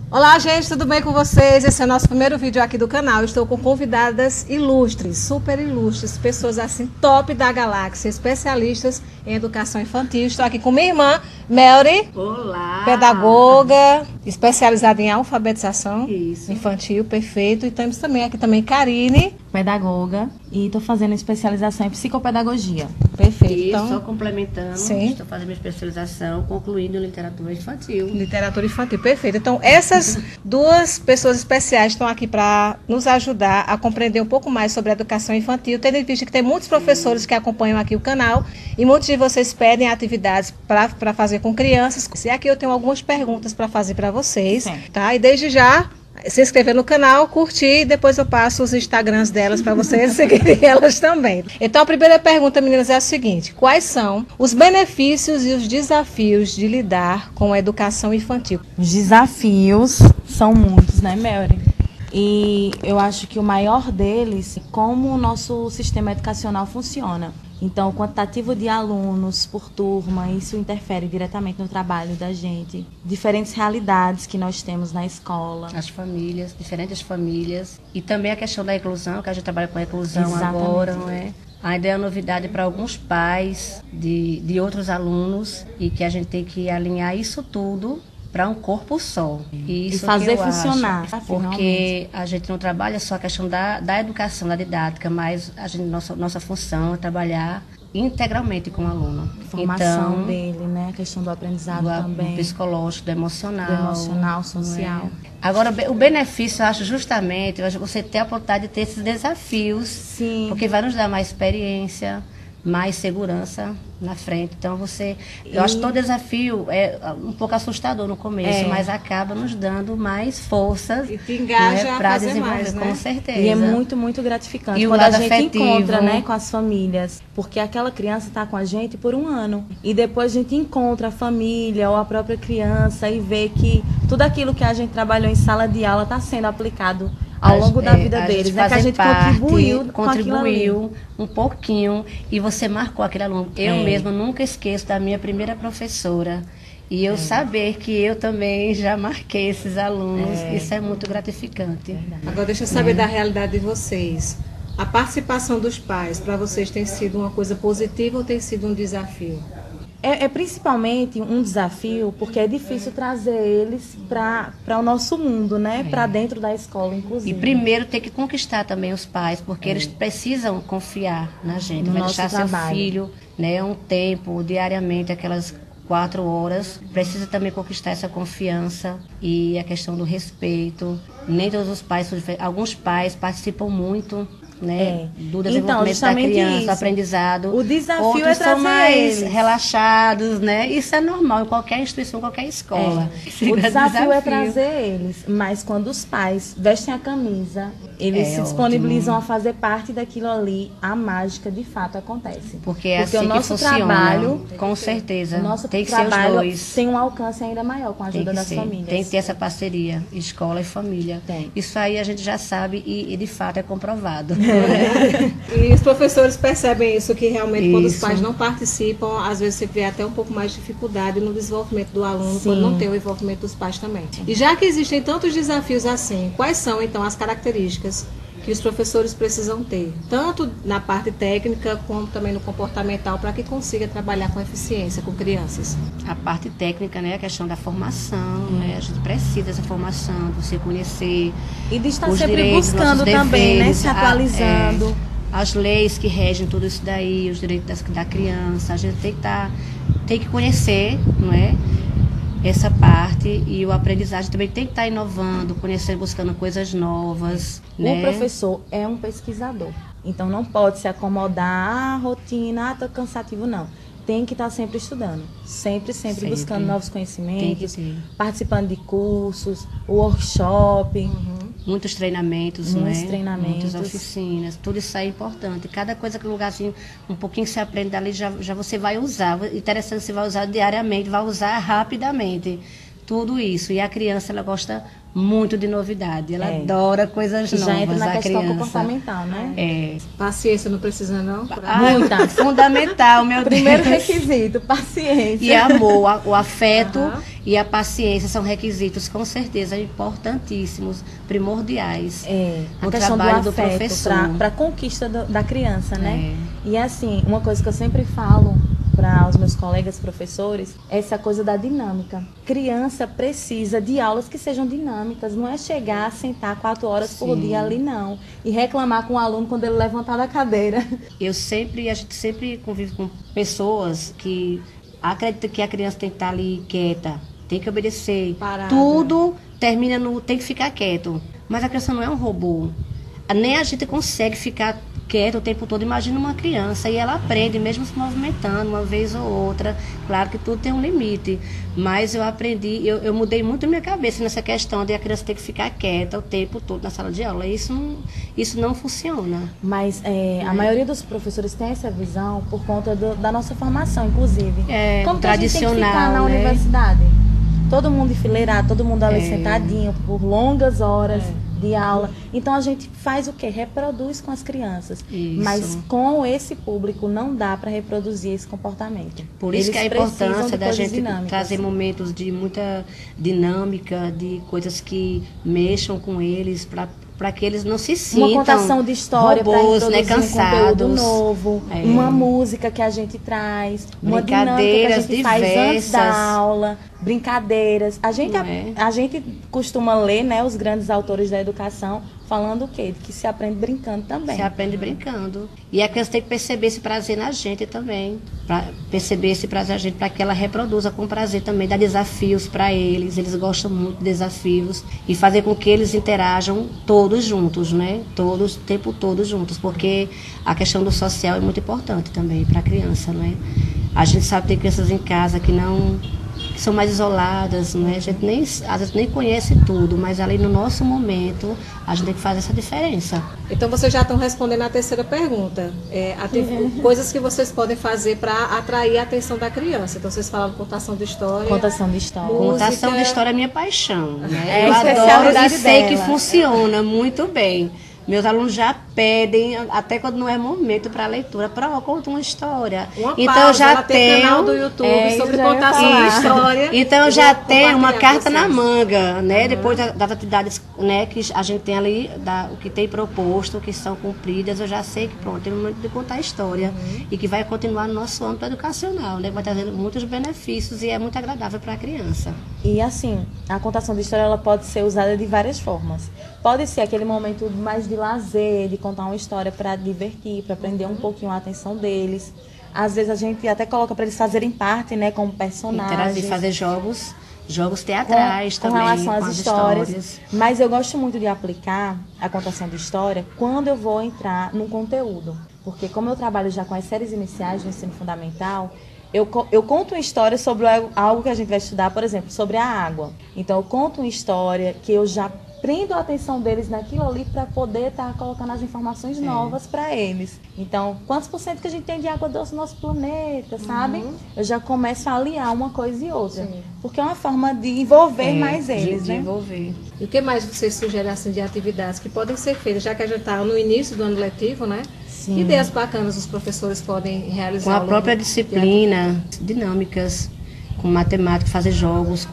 Olá, gente, tudo bem com vocês? Esse é o nosso primeiro vídeo aqui do canal. Estou com convidadas ilustres, super ilustres, pessoas assim top da galáxia, especialistas em educação infantil. Estou aqui com minha irmã, Melry. Olá! Pedagoga, especializada em alfabetização Isso. infantil, perfeito. E temos também aqui Karine. Pedagoga, e estou fazendo especialização em psicopedagogia. Perfeito. E Então, só complementando, sim. estou fazendo minha especialização, concluindo em literatura infantil. literatura infantil, perfeito. Então, essas duas pessoas especiais estão aqui para nos ajudar a compreender um pouco mais sobre a educação infantil, tendo em vista que tem muitos professores que acompanham aqui o canal e muitos de vocês pedem atividades para fazer com crianças. E aqui eu tenho algumas perguntas para fazer para vocês, Sim. tá? E desde já, se inscrever no canal, curtir, e depois eu passo os Instagrams delas para vocês seguirem elas também. Então, a primeira pergunta, meninas, é a seguinte: quais são os benefícios e os desafios de lidar com a educação infantil? Os desafios são muitos, né, Melry? E eu acho que o maior deles é como o nosso sistema educacional funciona. Então, o quantitativo de alunos por turma, isso interfere diretamente no trabalho da gente. Diferentes realidades que nós temos na escola. As famílias, diferentes famílias. E também a questão da inclusão, que a gente trabalha com a inclusão Exatamente. agora, não é? Ainda é novidade para alguns pais de outros alunos e que a gente tem que alinhar isso tudo para um corpo só. E isso fazer que eu funcionar, acho, finalmente. porque a gente não trabalha só a questão da educação, da didática, mas nossa função é trabalhar integralmente com o aluno. Formação Então, dele, né? A questão do aprendizado também. do psicológico, do emocional. Do emocional, social. Não é? Agora, o benefício, eu acho justamente, você ter a oportunidade de ter esses desafios. Sim. Porque vai nos dar mais experiência, mais segurança na frente. Então, eu acho que todo desafio é um pouco assustador no começo, mas acaba nos dando mais forças. E te engaja a para fazer desenvolver, mais, né? com certeza. E é muito, muito gratificante E o quando a lado gente afetivo. encontra, né, com as famílias. Porque aquela criança está com a gente por um ano. E depois a gente encontra a família ou a própria criança e vê que tudo aquilo que a gente trabalhou em sala de aula está sendo aplicado ao longo da vida deles, né? Que a gente contribuiu um pouquinho e você marcou aquele aluno. Eu mesma nunca esqueço da minha primeira professora. E eu saber que eu também já marquei esses alunos, isso é muito gratificante. Agora, deixa eu saber da realidade de vocês. A participação dos pais, para vocês, tem sido uma coisa positiva ou tem sido um desafio? É principalmente um desafio, porque é difícil trazer eles para o nosso mundo, né? Para dentro da escola, inclusive. E primeiro tem que conquistar também os pais, porque eles precisam confiar na gente. No Vai nosso deixar trabalho. seu filho, né, um tempo, diariamente, aquelas 4 horas. Precisa também conquistar essa confiança e a questão do respeito. Nem todos os pais, alguns pais participam muito, né, do desenvolvimento da criança, do aprendizado. O desafio Outros é trazer são mais eles. relaxados, né? Isso é normal em qualquer instituição, qualquer escola. O desafio é trazer eles, mas quando os pais vestem a camisa, eles se disponibilizam a fazer parte daquilo ali, a mágica de fato acontece. Porque é assim o nosso que funciona, trabalho, com certeza. o nosso tem que ser os trabalho dois. tem um alcance ainda maior com a ajuda das famílias. Tem que ter essa parceria, escola e família. Tem. Isso aí a gente já sabe e de fato é comprovado. E os professores percebem isso, que realmente quando os Isso. pais não participam, às vezes você vê até um pouco mais de dificuldade no desenvolvimento do aluno, quando não tem o envolvimento dos pais também. E já que existem tantos desafios assim, quais são então as características que os professores precisam ter, tanto na parte técnica como também no comportamental, para que consiga trabalhar com eficiência com crianças? A parte técnica, né, a questão da formação, né, a gente precisa dessa formação, de você conhecer E de estar os sempre direitos, buscando nossos também, né, deveres, se atualizando. as leis que regem tudo isso daí, os direitos da criança, a gente tem que conhecer, não é? Essa parte, e o aprendizagem também tem que estar inovando, conhecendo, buscando coisas novas. Né? O professor é um pesquisador, então não pode se acomodar à rotina, tô cansativo, não. Tem que estar sempre estudando, sempre buscando novos conhecimentos, participando de cursos, workshop. Muitos treinamentos, Muitos né? treinamentos. Muitas oficinas, tudo isso aí é importante. Cada coisa que um lugar assim, um pouquinho que você aprende dali, já você vai usar. Interessante, você vai usar diariamente, vai usar rapidamente. tudo isso. E a criança, ela gosta muito de novidade, ela adora coisas novas. Já entra na questão criança. Comportamental, né? É. Paciência não precisa não? Muita. Fundamental, meu Primeiro Deus. requisito, paciência. E amor, o afeto e a paciência são requisitos, com certeza, importantíssimos, primordiais. A O questão trabalho do do afeto professor. para a conquista da criança, né? E assim, uma coisa que eu sempre falo para os meus colegas professores é essa coisa da dinâmica. Criança precisa de aulas que sejam dinâmicas, não é chegar, sentar 4 horas por dia ali, não. E reclamar com o aluno quando ele levantar da cadeira. A gente sempre convive com pessoas que acreditam que a criança tem que estar ali quieta, tem que obedecer. Parada. Tudo termina no tem que ficar quieto. Mas a criança não é um robô. Nem a gente consegue ficar quieto o tempo todo. Imagina uma criança e ela aprende mesmo se movimentando uma vez ou outra. Claro que tudo tem um limite, mas eu aprendi, eu mudei muito a minha cabeça nessa questão de a criança ter que ficar quieta o tempo todo na sala de aula. Isso não funciona. Mas a maioria dos professores tem essa visão por conta da nossa formação, inclusive. Como que a gente tem que ficar na universidade? Todo mundo enfileirado, todo mundo ali sentadinho por longas horas de aula. Então a gente faz o quê? Reproduz com as crianças. Isso. Mas com esse público não dá para reproduzir esse comportamento. Por isso que a importância da gente dinâmicas. trazer momentos de muita dinâmica, de coisas que mexam com eles, para que eles não se sintam uma contação de história para robôs, introduzir cansados. um conteúdo novo, uma música que a gente traz, uma dinâmica que a gente faz antes da aula, brincadeiras. A gente costuma ler, né, os grandes autores da educação falando o quê? Que se aprende brincando também. Se aprende brincando. E a criança tem que perceber esse prazer na gente também. Perceber esse prazer na gente para que ela reproduza com prazer também, dar desafios para eles. Eles gostam muito de desafios. E fazer com que eles interajam todos juntos, né? Todos, o tempo todo juntos. Porque a questão do social é muito importante também para a criança, né? A gente sabe que tem crianças em casa que são mais isoladas, né? A gente às vezes nem conhece tudo, mas ali no nosso momento a gente tem que fazer essa diferença. Então vocês já estão respondendo a terceira pergunta. Coisas que vocês podem fazer para atrair a atenção da criança. Então vocês falaram contação de história. Contação de história. Contação de história é minha paixão, né? Eu adoro e sei que funciona muito bem. Meus alunos já pedem, até quando não é momento para leitura, conta uma história. Então eu já tenho canal do YouTube sobre contação de história. Então eu já tenho uma carta na manga, né? Depois das atividades, né, que a gente tem ali, o que tem proposto, que são cumpridas, eu já sei que pronto, tem um momento de contar a história e que vai continuar no nosso âmbito educacional, né? Vai trazendo muitos benefícios e é muito agradável para a criança. E assim, a contação de história ela pode ser usada de várias formas. Pode ser aquele momento mais de lazer, de contar uma história para divertir, para prender um pouquinho a atenção deles. Às vezes a gente até coloca para eles fazerem parte, né, como personagens. Interagir, fazer jogos teatrais com também. relação às histórias. Mas eu gosto muito de aplicar a contação de história quando eu vou entrar num conteúdo. Porque como eu trabalho já com as séries iniciais do ensino fundamental, eu conto uma história sobre algo que a gente vai estudar, por exemplo, sobre a água. Então eu conto uma história que eu já prendo a atenção deles naquilo ali para poder estar colocando as informações novas para eles. Então, quantos por cento que a gente tem de água doce no nosso planeta, sabe? Eu já começo a aliar uma coisa e outra. Sim. Porque é uma forma de envolver mais eles, de né? envolver. E o que mais vocês sugerem assim, de atividades que podem ser feitas, já que a gente está no início do ano letivo, né? Sim. Que ideias bacanas os professores podem realizar? Com a própria disciplina, dinâmicas, com matemática, fazer jogos,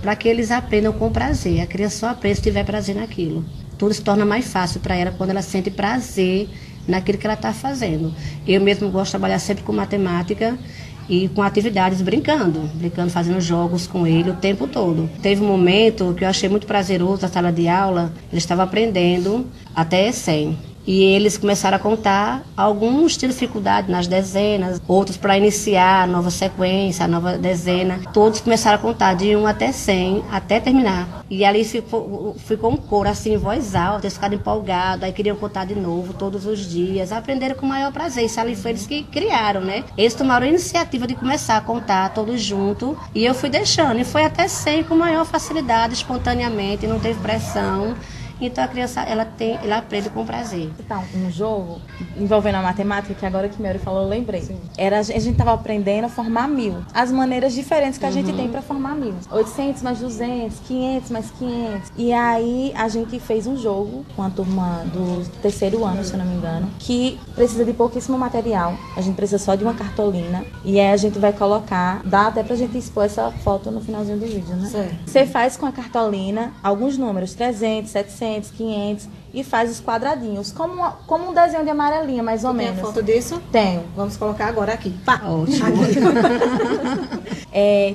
para que eles aprendam com prazer. A criança só aprende se tiver prazer naquilo. Tudo se torna mais fácil para ela quando ela sente prazer naquilo que ela está fazendo. Eu mesmo gosto de trabalhar sempre com matemática e com atividades brincando, fazendo jogos com ele o tempo todo. Teve um momento que eu achei muito prazeroso na sala de aula, ele estava aprendendo até 100. E eles começaram a contar, alguns tinham dificuldade nas dezenas, outros para iniciar a nova sequência, a nova dezena. Todos começaram a contar de 1 até 100, até terminar. E ali ficou um coro assim, em voz alta, eles ficaram empolgados, aí queriam contar de novo todos os dias. Aprenderam com o maior prazer, isso ali foi eles que criaram, né? Eles tomaram a iniciativa de começar a contar todos juntos, e eu fui deixando, e foi até 100 com maior facilidade, espontaneamente, não teve pressão. então a criança ela aprende com prazer. Então, um jogo envolvendo a matemática, que agora que Mary falou, eu lembrei. A gente estava aprendendo a formar 1000. As maneiras diferentes que a gente tem para formar 1000. 800 mais 200, 500 mais 500. E aí a gente fez um jogo com a turma do terceiro ano, se eu não me engano, que precisa de pouquíssimo material. A gente precisa só de uma cartolina. E aí a gente vai colocar, dá até pra gente expor essa foto no finalzinho do vídeo, né? Certo. Você faz com a cartolina alguns números, 300, 700, 500, e faz os quadradinhos, como um desenho de amarelinha, mais ou menos. Tem a foto disso? Tenho. Vamos colocar agora aqui. Pá. Ótimo.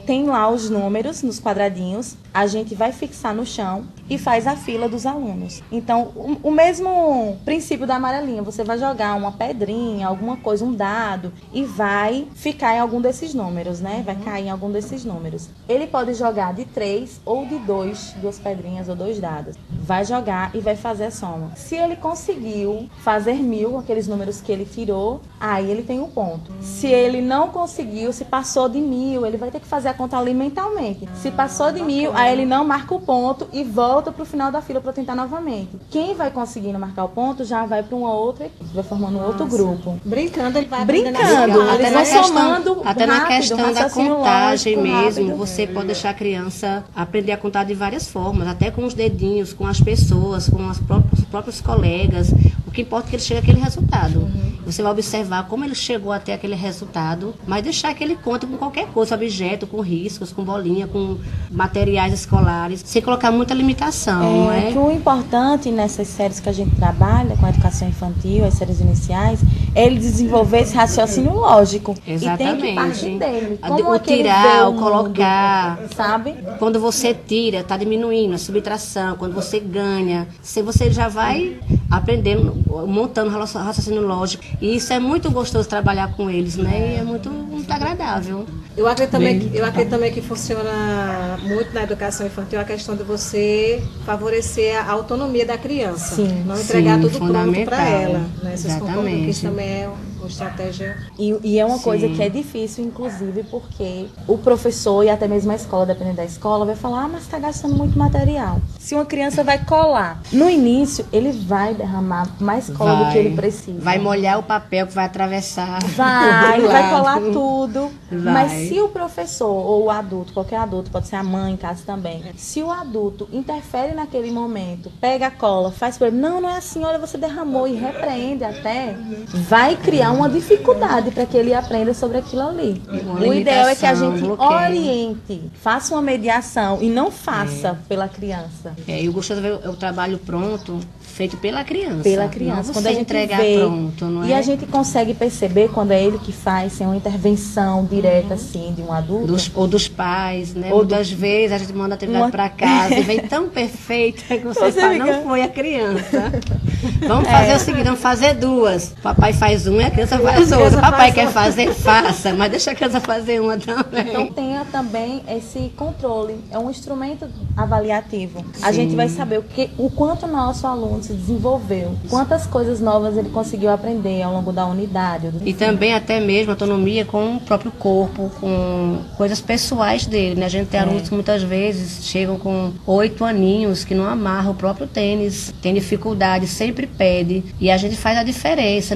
Tem lá os números nos quadradinhos, a gente vai fixar no chão e faz a fila dos alunos. Então, o mesmo princípio da amarelinha, você vai jogar uma pedrinha, alguma coisa, um dado, e vai ficar em algum desses números, né? Vai cair em algum desses números. Ele pode jogar de 3 ou de 2, 2 pedrinhas ou 2 dados. Vai jogar e vai fazer a soma. Se ele conseguiu fazer 1000, aqueles números que ele tirou, aí ele tem um ponto. Se ele não conseguiu, se passou de 1000, ele vai ter que fazer a conta ali mentalmente. Se passou de 1000, aí ele não marca o ponto e volta pro final da fila para tentar novamente. Quem vai conseguindo marcar o ponto já vai para uma outra equipe, vai formando um outro grupo. Brincando, ele vai Brincando, eles vão somando até na rápido, questão da raciocínio contagem lógico, mesmo, rápido. você pode deixar a criança aprender a contar de várias formas, até com os dedinhos, com as pessoas, com os próprios colegas. O que importa é que ele chegue àquele resultado. Você vai observar como ele chegou até aquele resultado, mas deixar que ele conte com qualquer coisa, objeto, com riscos, com bolinha, com materiais escolares, sem colocar muita limitação, não é? Que o importante nessas séries que a gente trabalha, com a educação infantil, as séries iniciais, é ele desenvolver esse raciocínio lógico. Exatamente. E tem que partir dele. O tirar, o colocar, sabe? Quando você tira, está diminuindo a subtração. Quando você ganha, você já vai aprendendo, montando raciocínio lógico. E isso é muito gostoso trabalhar com eles, né? E é muito agradável. Eu acredito também que funciona muito na educação infantil a questão de você favorecer a autonomia da criança. Sim. Não entregar Sim, tudo pronto para ela. Né? Vocês Exatamente. concordam que isso também é uma estratégia. E é uma coisa Sim. que é difícil, inclusive, porque o professor e até mesmo a escola, dependendo da escola, vai falar, mas está gastando muito material. Se uma criança vai colar, no início, ele vai derramar mais cola do que ele precisa. Vai molhar o papel que vai atravessar. Vai Claro. colar tudo. Vai. Mas se o professor ou o adulto, qualquer adulto, pode ser a mãe em casa também, se o adulto interfere naquele momento, pega a cola, faz para ele, não é assim, olha, você derramou e repreende até, vai criar uma dificuldade para que ele aprenda sobre aquilo ali. O ideal é que a gente oriente, faça uma mediação e não faça pela criança. E o gostoso é o trabalho pronto, feito pela criança. Pela criança. Não Quando você a gente entregar vê, pronto, não é? e a gente consegue perceber quando é ele que faz, sem uma intervenção direta, assim, de um adulto. Ou dos pais, né? Ou Muitas vezes a gente manda a atividade para casa e vem tão perfeita que você fala, não foi a criança. Vamos fazer o seguinte, vamos fazer duas. O papai faz uma e a criança faz outra. O papai quer fazer, faça, mas deixa a criança fazer uma também. Então tenha também esse controle, é um instrumento avaliativo. A gente vai saber o quanto o nosso aluno se desenvolveu, quantas coisas novas ele conseguiu aprender ao longo da unidade. E também até mesmo autonomia com o próprio corpo, com coisas pessoais dele, né? A gente tem alunos que muitas vezes chegam com 8 aninhos que não amarram o próprio tênis, tem dificuldade, sempre pede, e a gente faz a diferença.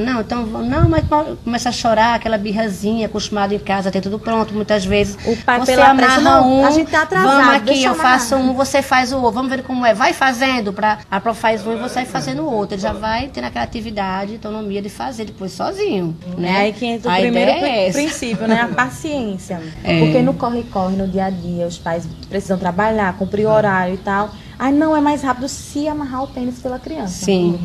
Mas começa a chorar, aquela birrazinha, acostumado em casa, tem tudo pronto, muitas vezes o pai você pela amarra pressa, um, a gente tá atrasado, vamos aqui, deixa eu amarrar. faço um, você faz o outro, vamos ver como é, vai fazendo, a prof faz um e você vai fazendo o outro, ele já vai tendo aquela atividade, autonomia de fazer depois sozinho, né? É aí que entra o primeiro princípio, né? A paciência. Porque no corre-corre, no dia a dia, os pais precisam trabalhar, cumprir o horário e tal. Não, é mais rápido se amarrar o tênis pela criança. Sim.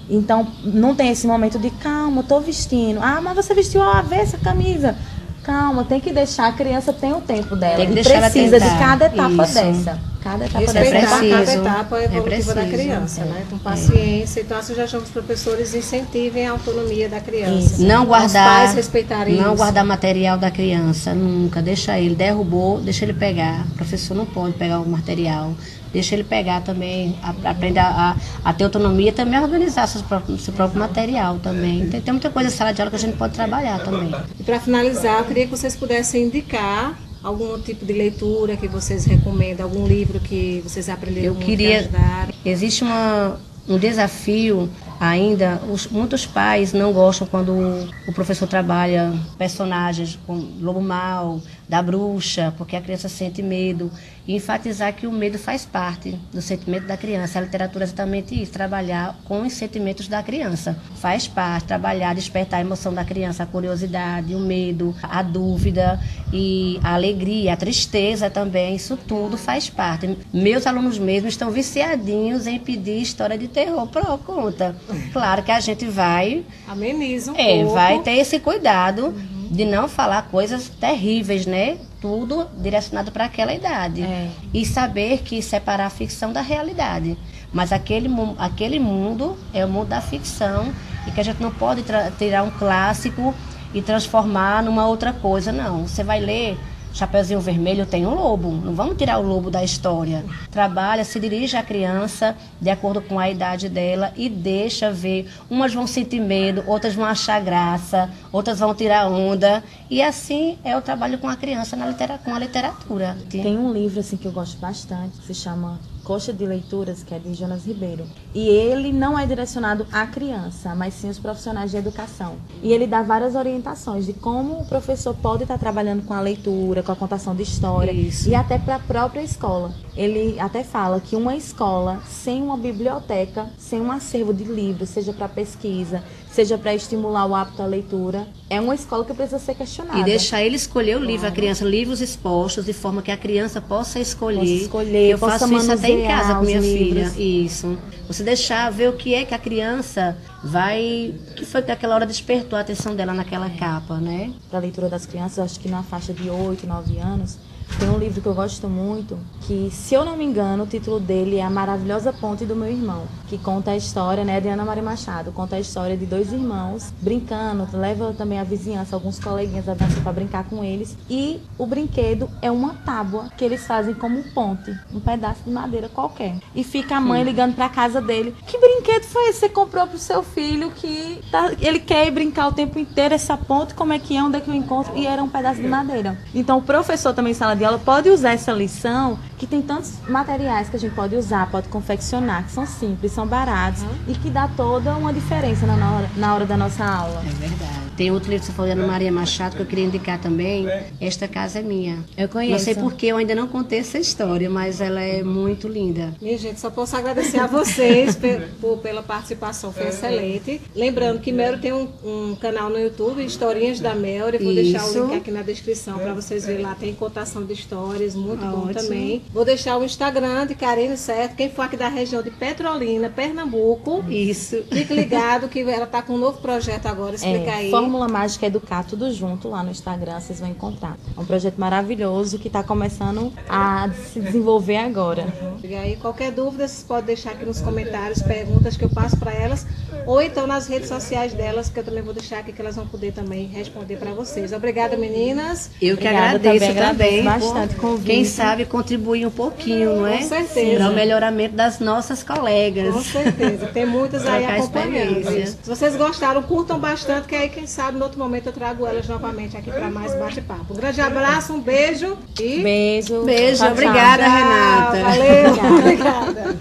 Então, não tem esse momento de calma, tô vestindo. Mas você vestiu ao avesso a camisa. Calma, tem que deixar, a criança tem o tempo dela. Tem que e deixar ela precisa de tentar. cada etapa Isso. dessa. Cada etapa Respeitar dessa. cada etapa evolutiva da preciso. criança, né? Com paciência. Então, a sugestão que os professores incentivem a autonomia da criança. Isso. Não guardar, os pais respeitarem não isso. guardar material da criança, nunca. Deixa ele, derrubou, deixa ele pegar. O professor não pode pegar o material. Deixa ele pegar também, aprender a ter autonomia, também a organizar seu próprio material também. Tem muita coisa na sala de aula que a gente pode trabalhar também. E para finalizar, eu queria que vocês pudessem indicar algum tipo de leitura que vocês recomendam, algum livro que vocês aprenderam muito que ajudaram? Existe um desafio ainda, muitos pais não gostam quando o professor trabalha personagens como Lobo Mau, da bruxa, porque a criança sente medo. E enfatizar que o medo faz parte do sentimento da criança. A literatura é exatamente isso, trabalhar com os sentimentos da criança. Faz parte, trabalhar, despertar a emoção da criança, a curiosidade, o medo, a dúvida e a alegria, a tristeza também, isso tudo faz parte. Meus alunos mesmo estão viciadinhos em pedir história de terror por conta. Claro que a gente vai... Ameniza um pouco. Vai ter esse cuidado de não falar coisas terríveis, né? Tudo direcionado para aquela idade. E saber que separar a ficção da realidade. Mas aquele mundo é o mundo da ficção e que a gente não pode tirar um clássico e transformar numa outra coisa, não. Você vai ler Chapeuzinho Vermelho, tem um lobo. Não vamos tirar o lobo da história. Trabalha, se dirige à criança de acordo com a idade dela e deixa ver. Umas vão sentir medo, outras vão achar graça, outras vão tirar onda. E assim é o trabalho com a criança com a literatura. Tem um livro assim que eu gosto bastante, que se chama Coxa de Leituras, que é de Jonas Ribeiro. E ele não é direcionado à criança, mas sim aos profissionais de educação. E ele dá várias orientações de como o professor pode estar trabalhando com a leitura, com a contação de história. Isso. E até para a própria escola. Ele até fala que uma escola sem uma biblioteca, sem um acervo de livros, seja para pesquisa, seja para estimular o hábito à leitura, é uma escola que precisa ser questionada. E deixar ele escolher o livro, a criança, livros expostos, de forma que a criança possa escolher. Eu faço isso até em casa com minha filha. Isso. Você deixar ver o que é que a criança vai... O que foi que aquela hora despertou a atenção dela naquela capa, né? Para a leitura das crianças, eu acho que na faixa de 8, 9 anos... Tem um livro que eu gosto muito, que, se eu não me engano, o título dele é A Maravilhosa Ponte do Meu Irmão, que conta a história, né, de Ana Maria Machado, conta a história de dois irmãos brincando, leva também a vizinhança, alguns coleguinhas da vizinhança para brincar com eles, e o brinquedo é uma tábua que eles fazem como ponte, um pedaço de madeira qualquer. E fica a mãe ligando para a casa dele, que brinquedo foi esse que você comprou pro seu filho, que ele quer ir brincar o tempo inteiro, essa ponte, como é que é, onde é que eu encontro? E era um pedaço de madeira. Então o professor também em sala de aula pode usar essa lição, que tem tantos materiais que a gente pode usar, pode confeccionar, que são simples, são baratos e que dá toda uma diferença na hora da nossa aula. É verdade. Tem outro livro que você falou, Ana Maria Machado, que eu queria indicar também. Esta Casa é Minha. Eu conheço. Não sei porque eu ainda não contei essa história, mas ela é muito linda. Minha gente, só posso agradecer a vocês pela participação, foi excelente. Lembrando que Melry tem um canal no YouTube, Historinhas da Melry. Vou deixar o link aqui na descrição para vocês verem lá. Tem contação de histórias, muito bom também. Vou deixar o Instagram de Karine, certo? Quem for aqui da região de Petrolina, Pernambuco. Isso. Fique ligado que ela está com um novo projeto agora, explica aí. Fórmula Mágica Educar, tudo junto lá no Instagram, vocês vão encontrar. É um projeto maravilhoso que está começando a se desenvolver agora. E aí, qualquer dúvida, vocês podem deixar aqui nos comentários, perguntas que eu passo para elas, ou então nas redes sociais delas, que eu também vou deixar aqui, que elas vão poder também responder para vocês. Obrigada, meninas. Eu que agradeço também. Bastante convite. Quem sabe contribuir um pouquinho, não é? Com certeza. Para o melhoramento das nossas colegas. Com certeza. Tem muitas aí acompanhando. Se vocês gostaram, curtam bastante, que aí, quem sabe, no outro momento eu trago elas novamente aqui para mais bate-papo. Um grande abraço, um beijo e... Beijo. Beijo. Obrigada, Renata. Valeu. Obrigada.